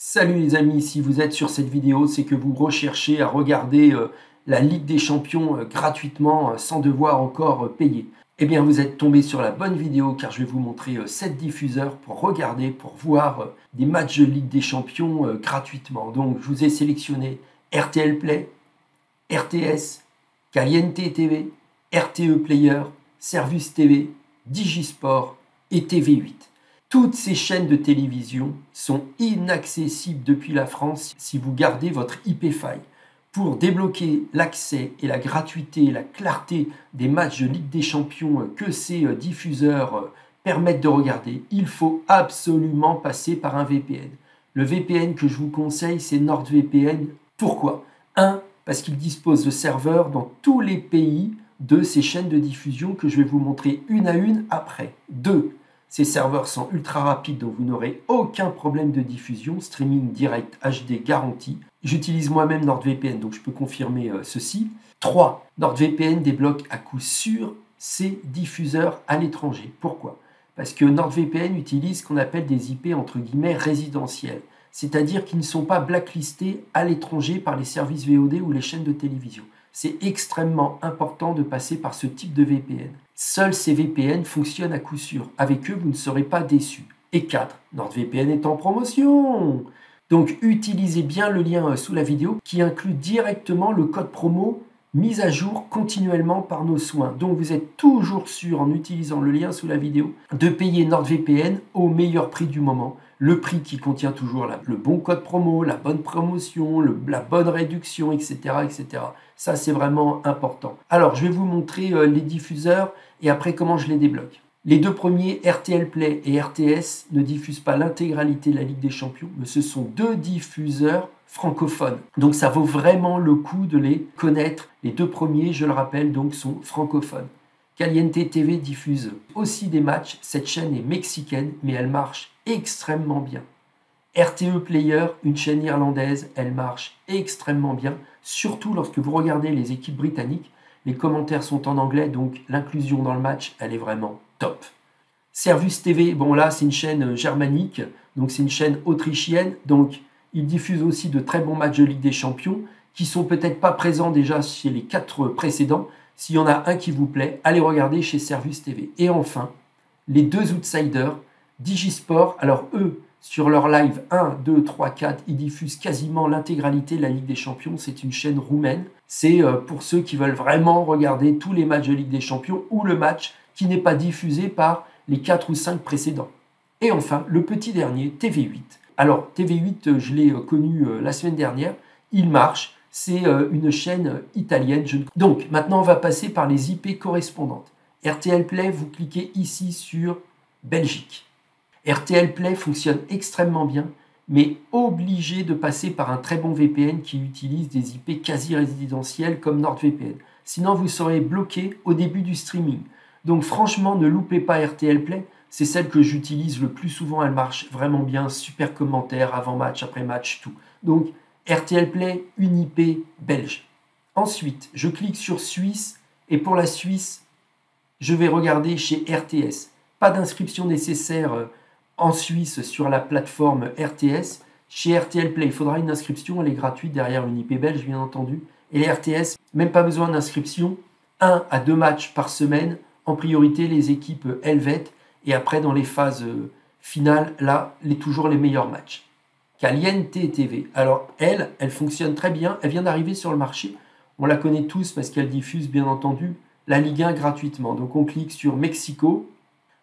Salut les amis, si vous êtes sur cette vidéo, c'est que vous recherchez à regarder la Ligue des Champions gratuitement sans devoir encore payer. Eh bien vous êtes tombé sur la bonne vidéo car je vais vous montrer 7 diffuseurs pour regarder, pour voir des matchs de Ligue des Champions gratuitement. Donc je vous ai sélectionné RTL Play, RTS, Caliente TV, RTE Player, Servus TV, Digisport et TV8. Toutes ces chaînes de télévision sont inaccessibles depuis la France si vous gardez votre IP file. Pour débloquer l'accès et la gratuité et la clarté des matchs de Ligue des Champions que ces diffuseurs permettent de regarder, il faut absolument passer par un VPN. Le VPN que je vous conseille, c'est NordVPN. Pourquoi ? 1. Parce qu'il dispose de serveurs dans tous les pays de ces chaînes de diffusion que je vais vous montrer une à une après. 2. Ces serveurs sont ultra rapides, donc vous n'aurez aucun problème de diffusion, streaming direct HD garanti. J'utilise moi-même NordVPN, donc je peux confirmer ceci. 3. NordVPN débloque à coup sûr ces diffuseurs à l'étranger. Pourquoi ? Parce que NordVPN utilise ce qu'on appelle des IP entre guillemets résidentiels, c'est-à-dire qu'ils ne sont pas blacklistés à l'étranger par les services VOD ou les chaînes de télévision. C'est extrêmement important de passer par ce type de VPN. Seuls ces VPN fonctionnent à coup sûr. Avec eux, vous ne serez pas déçus. Et 4. NordVPN est en promotion. Donc, utilisez bien le lien sous la vidéo qui inclut directement le code promo mis à jour continuellement par nos soins. Donc, vous êtes toujours sûr, en utilisant le lien sous la vidéo, de payer NordVPN au meilleur prix du moment. Le prix qui contient toujours le bon code promo, la bonne promotion, la bonne réduction, etc., etc. Ça, c'est vraiment important. Alors, je vais vous montrer les diffuseurs et après comment je les débloque. Les deux premiers, RTL Play et RTS, ne diffusent pas l'intégralité de la Ligue des Champions, mais ce sont deux diffuseurs francophones. Donc, ça vaut vraiment le coup de les connaître. Les deux premiers, je le rappelle, donc, sont francophones. Caliente TV diffuse aussi des matchs. Cette chaîne est mexicaine, mais elle marche extrêmement bien. RTE Player, une chaîne irlandaise, elle marche extrêmement bien, surtout lorsque vous regardez les équipes britanniques. Les commentaires sont en anglais, donc l'inclusion dans le match, elle est vraiment top. Servus TV, bon là, c'est une chaîne germanique, donc c'est une chaîne autrichienne, donc ils diffusent aussi de très bons matchs de Ligue des Champions, qui sont peut-être pas présents déjà chez les 4 précédents. S'il y en a un qui vous plaît, allez regarder chez Servus TV. Et enfin, les deux outsiders, Digisport, alors eux, sur leur live 1, 2, 3, 4, ils diffusent quasiment l'intégralité de la Ligue des Champions. C'est une chaîne roumaine. C'est pour ceux qui veulent vraiment regarder tous les matchs de Ligue des Champions ou le match qui n'est pas diffusé par les 4 ou 5 précédents. Et enfin, le petit dernier, TV8. Alors, TV8, je l'ai connu la semaine dernière. Il marche. C'est une chaîne italienne. Donc, maintenant, on va passer par les IP correspondantes. RTL Play, vous cliquez ici sur Belgique. RTL Play fonctionne extrêmement bien, mais obligé de passer par un très bon VPN qui utilise des IP quasi résidentielles comme NordVPN. Sinon, vous serez bloqué au début du streaming. Donc franchement, ne loupez pas RTL Play. C'est celle que j'utilise le plus souvent. Elle marche vraiment bien. Super commentaires avant match, après match, tout. Donc RTL Play, une IP belge. Ensuite, je clique sur Suisse et pour la Suisse, je vais regarder chez RTS. Pas d'inscription nécessaire en Suisse sur la plateforme RTS. Chez RTL Play, il faudra une inscription, elle est gratuite derrière une IP belge bien entendu. Et les RTS, même pas besoin d'inscription, 1 à 2 matchs par semaine, en priorité les équipes helvètes, et après dans les phases finales, là, toujours les meilleurs matchs. Caliente TV, alors elle fonctionne très bien, elle vient d'arriver sur le marché, on la connaît tous parce qu'elle diffuse bien entendu la Ligue 1 gratuitement. Donc on clique sur Mexico.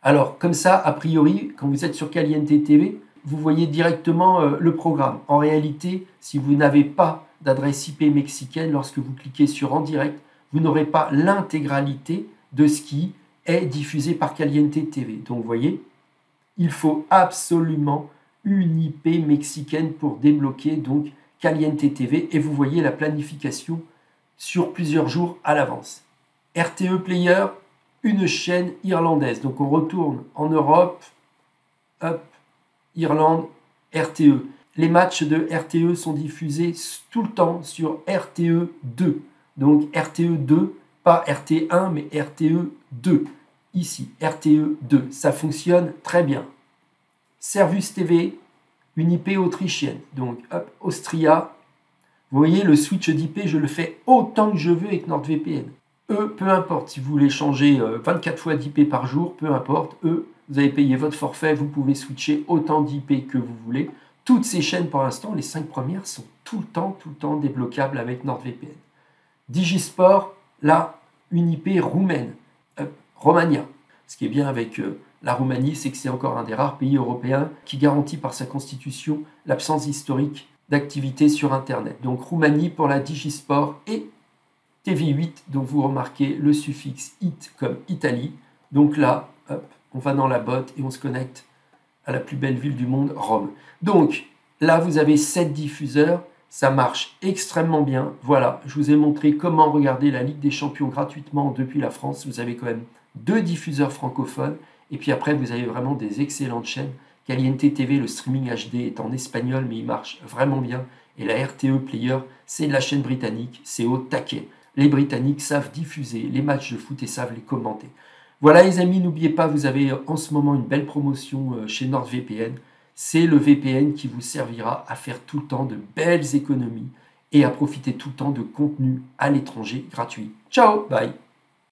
Alors, comme ça, a priori, quand vous êtes sur Caliente TV, vous voyez directement le programme. En réalité, si vous n'avez pas d'adresse IP mexicaine, lorsque vous cliquez sur En direct, vous n'aurez pas l'intégralité de ce qui est diffusé par Caliente TV. Donc, vous voyez, il faut absolument une IP mexicaine pour débloquer donc Caliente TV. Et vous voyez la planification sur plusieurs jours à l'avance. RTE Player, une chaîne irlandaise. Donc on retourne en Europe, hop, Irlande, RTE. Les matchs de RTE sont diffusés tout le temps sur RTE 2. Donc RTE 2, pas RT1, mais RTE 2. Ici, RTE 2. Ça fonctionne très bien. Servus TV, une IP autrichienne. Donc, hop, Austria. Vous voyez, le switch d'IP, je le fais autant que je veux avec NordVPN. Eux, peu importe, si vous voulez changer 24 fois d'IP par jour, peu importe, eux, vous avez payé votre forfait, vous pouvez switcher autant d'IP que vous voulez. Toutes ces chaînes, pour l'instant, les 5 premières, sont tout le temps débloquables avec NordVPN. Digisport, là, une IP roumaine, Romania. Ce qui est bien avec la Roumanie, c'est que c'est encore un des rares pays européens qui garantit par sa constitution l'absence historique d'activité sur Internet. Donc Roumanie pour la Digisport et TV8, donc vous remarquez le suffixe IT comme Italie. Donc là, hop, on va dans la botte et on se connecte à la plus belle ville du monde, Rome. Donc là, vous avez 7 diffuseurs, ça marche extrêmement bien. Voilà, je vous ai montré comment regarder la Ligue des Champions gratuitement depuis la France. Vous avez quand même 2 diffuseurs francophones et puis après, vous avez vraiment des excellentes chaînes. Caliente TV, le streaming HD est en espagnol, mais il marche vraiment bien. Et la RTE Player, c'est de la chaîne britannique, c'est au taquet. Les Britanniques savent diffuser les matchs de foot et savent les commenter. Voilà les amis, n'oubliez pas, vous avez en ce moment une belle promotion chez NordVPN. C'est le VPN qui vous servira à faire tout le temps de belles économies et à profiter tout le temps de contenu à l'étranger gratuit. Ciao, bye.